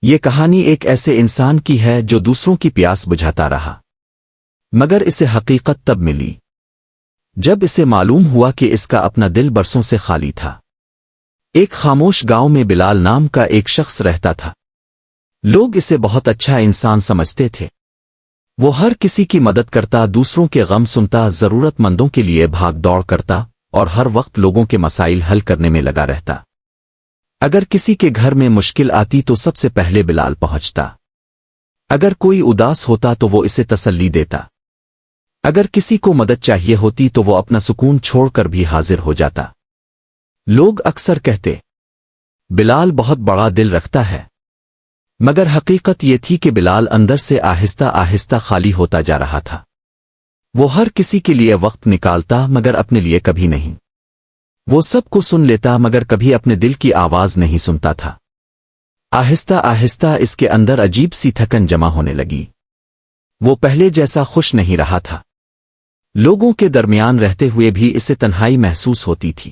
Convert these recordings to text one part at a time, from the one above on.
یہ کہانی ایک ایسے انسان کی ہے جو دوسروں کی پیاس بجھاتا رہا، مگر اسے حقیقت تب ملی جب اسے معلوم ہوا کہ اس کا اپنا دل برسوں سے خالی تھا۔ ایک خاموش گاؤں میں بلال نام کا ایک شخص رہتا تھا۔ لوگ اسے بہت اچھا انسان سمجھتے تھے۔ وہ ہر کسی کی مدد کرتا، دوسروں کے غم سنتا، ضرورت مندوں کے لیے بھاگ دوڑ کرتا اور ہر وقت لوگوں کے مسائل حل کرنے میں لگا رہتا۔ اگر کسی کے گھر میں مشکل آتی تو سب سے پہلے بلال پہنچتا۔ اگر کوئی اداس ہوتا تو وہ اسے تسلی دیتا۔ اگر کسی کو مدد چاہیے ہوتی تو وہ اپنا سکون چھوڑ کر بھی حاضر ہو جاتا۔ لوگ اکثر کہتے، بلال بہت بڑا دل رکھتا ہے، مگر حقیقت یہ تھی کہ بلال اندر سے آہستہ آہستہ خالی ہوتا جا رہا تھا۔ وہ ہر کسی کے لیے وقت نکالتا مگر اپنے لیے کبھی نہیں۔ وہ سب کو سن لیتا مگر کبھی اپنے دل کی آواز نہیں سنتا تھا۔ آہستہ آہستہ اس کے اندر عجیب سی تھکن جمع ہونے لگی۔ وہ پہلے جیسا خوش نہیں رہا تھا۔ لوگوں کے درمیان رہتے ہوئے بھی اسے تنہائی محسوس ہوتی تھی۔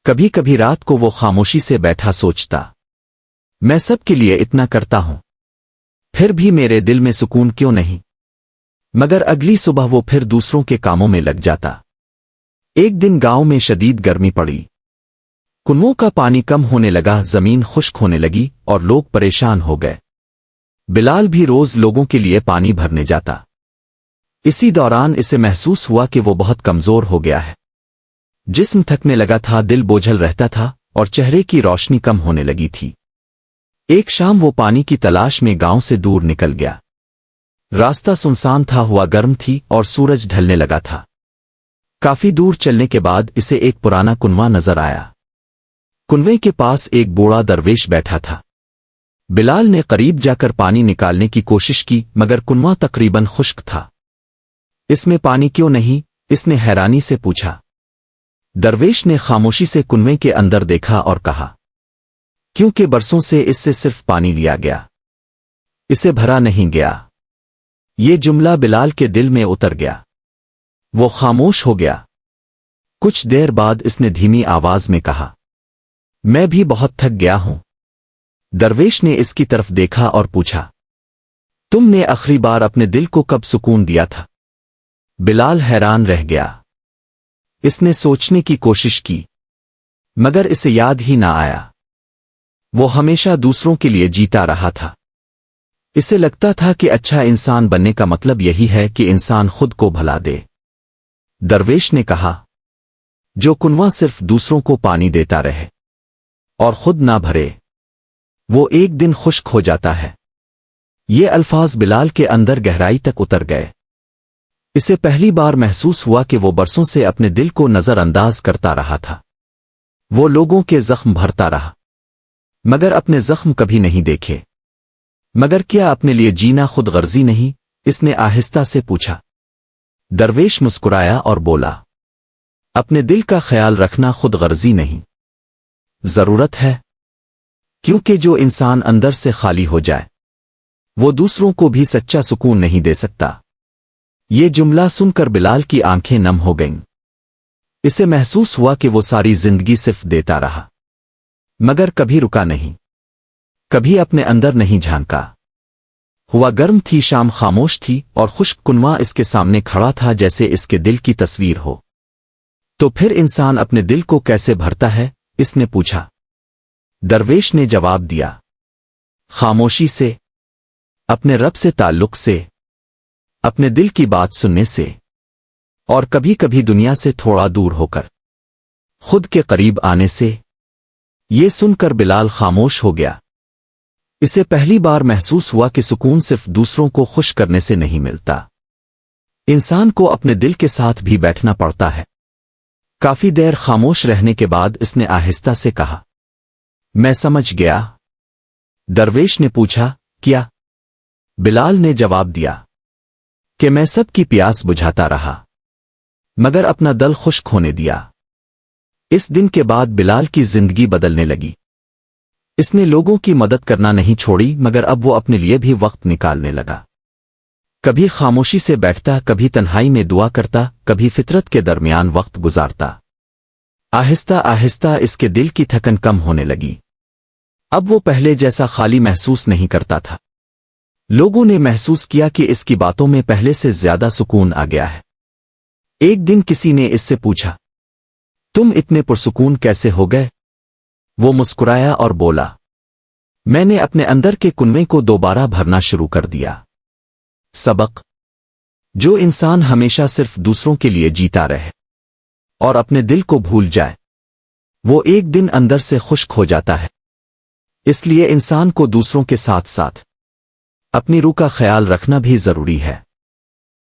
کبھی کبھی رات کو وہ خاموشی سے بیٹھا سوچتا، میں سب کے لیے اتنا کرتا ہوں، پھر بھی میرے دل میں سکون کیوں نہیں؟ مگر اگلی صبح وہ پھر دوسروں کے کاموں میں لگ جاتا۔ ایک دن گاؤں میں شدید گرمی پڑی۔ کنووں کا پانی کم ہونے لگا، زمین خشک ہونے لگی اور لوگ پریشان ہو گئے۔ بلال بھی روز لوگوں کے لیے پانی بھرنے جاتا۔ اسی دوران اسے محسوس ہوا کہ وہ بہت کمزور ہو گیا ہے۔ جسم تھکنے لگا تھا، دل بوجھل رہتا تھا اور چہرے کی روشنی کم ہونے لگی تھی۔ ایک شام وہ پانی کی تلاش میں گاؤں سے دور نکل گیا۔ راستہ سنسان تھا، ہوا گرم تھی اور سورج ڈھلنے لگا تھا۔ کافی دور چلنے کے بعد اسے ایک پرانا کنواں نظر آیا۔ کنویں کے پاس ایک بوڑھا درویش بیٹھا تھا۔ بلال نے قریب جا کر پانی نکالنے کی کوشش کی مگر کنواں تقریباً خشک تھا۔ اس میں پانی کیوں نہیں؟ اس نے حیرانی سے پوچھا۔ درویش نے خاموشی سے کنویں کے اندر دیکھا اور کہا، کیونکہ برسوں سے اس سے صرف پانی لیا گیا، اسے بھرا نہیں گیا۔ یہ جملہ بلال کے دل میں اتر گیا۔ وہ خاموش ہو گیا۔ کچھ دیر بعد اس نے دھیمی آواز میں کہا، میں بھی بہت تھک گیا ہوں۔ درویش نے اس کی طرف دیکھا اور پوچھا، تم نے آخری بار اپنے دل کو کب سکون دیا تھا؟ بلال حیران رہ گیا۔ اس نے سوچنے کی کوشش کی مگر اسے یاد ہی نہ آیا۔ وہ ہمیشہ دوسروں کے لیے جیتا رہا تھا۔ اسے لگتا تھا کہ اچھا انسان بننے کا مطلب یہی ہے کہ انسان خود کو بھلا دے۔ درویش نے کہا، جو کنواں صرف دوسروں کو پانی دیتا رہے اور خود نہ بھرے، وہ ایک دن خشک ہو جاتا ہے۔ یہ الفاظ بلال کے اندر گہرائی تک اتر گئے۔ اسے پہلی بار محسوس ہوا کہ وہ برسوں سے اپنے دل کو نظر انداز کرتا رہا تھا۔ وہ لوگوں کے زخم بھرتا رہا مگر اپنے زخم کبھی نہیں دیکھے۔ مگر کیا اپنے لیے جینا خود غرضی نہیں؟ اس نے آہستہ سے پوچھا۔ درویش مسکرایا اور بولا، اپنے دل کا خیال رکھنا خود غرضی نہیں، ضرورت ہے، کیونکہ جو انسان اندر سے خالی ہو جائے وہ دوسروں کو بھی سچا سکون نہیں دے سکتا۔ یہ جملہ سن کر بلال کی آنکھیں نم ہو گئیں۔ اسے محسوس ہوا کہ وہ ساری زندگی صرف دیتا رہا مگر کبھی رکا نہیں، کبھی اپنے اندر نہیں جھانکا۔ ہوا گرم تھی، شام خاموش تھی اور خشک کنواں اس کے سامنے کھڑا تھا جیسے اس کے دل کی تصویر ہو۔ تو پھر انسان اپنے دل کو کیسے بھرتا ہے؟ اس نے پوچھا۔ درویش نے جواب دیا، خاموشی سے، اپنے رب سے تعلق سے، اپنے دل کی بات سننے سے، اور کبھی کبھی دنیا سے تھوڑا دور ہو کر خود کے قریب آنے سے۔ یہ سن کر بلال خاموش ہو گیا۔ اسے پہلی بار محسوس ہوا کہ سکون صرف دوسروں کو خوش کرنے سے نہیں ملتا، انسان کو اپنے دل کے ساتھ بھی بیٹھنا پڑتا ہے۔ کافی دیر خاموش رہنے کے بعد اس نے آہستہ سے کہا، میں سمجھ گیا۔ درویش نے پوچھا، کیا؟ بلال نے جواب دیا کہ میں سب کی پیاس بجھاتا رہا مگر اپنا دل خشک ہونے دیا۔ اس دن کے بعد بلال کی زندگی بدلنے لگی۔ اس نے لوگوں کی مدد کرنا نہیں چھوڑی مگر اب وہ اپنے لیے بھی وقت نکالنے لگا۔ کبھی خاموشی سے بیٹھتا، کبھی تنہائی میں دعا کرتا، کبھی فطرت کے درمیان وقت گزارتا۔ آہستہ آہستہ اس کے دل کی تھکن کم ہونے لگی۔ اب وہ پہلے جیسا خالی محسوس نہیں کرتا تھا۔ لوگوں نے محسوس کیا کہ اس کی باتوں میں پہلے سے زیادہ سکون آ گیا ہے۔ ایک دن کسی نے اس سے پوچھا، تم اتنے پرسکون کیسے ہو گئے؟ وہ مسکرایا اور بولا، میں نے اپنے اندر کے کنویں کو دوبارہ بھرنا شروع کر دیا۔ سبق: جو انسان ہمیشہ صرف دوسروں کے لیے جیتا رہے اور اپنے دل کو بھول جائے، وہ ایک دن اندر سے خشک ہو جاتا ہے۔ اس لیے انسان کو دوسروں کے ساتھ ساتھ اپنی روح کا خیال رکھنا بھی ضروری ہے۔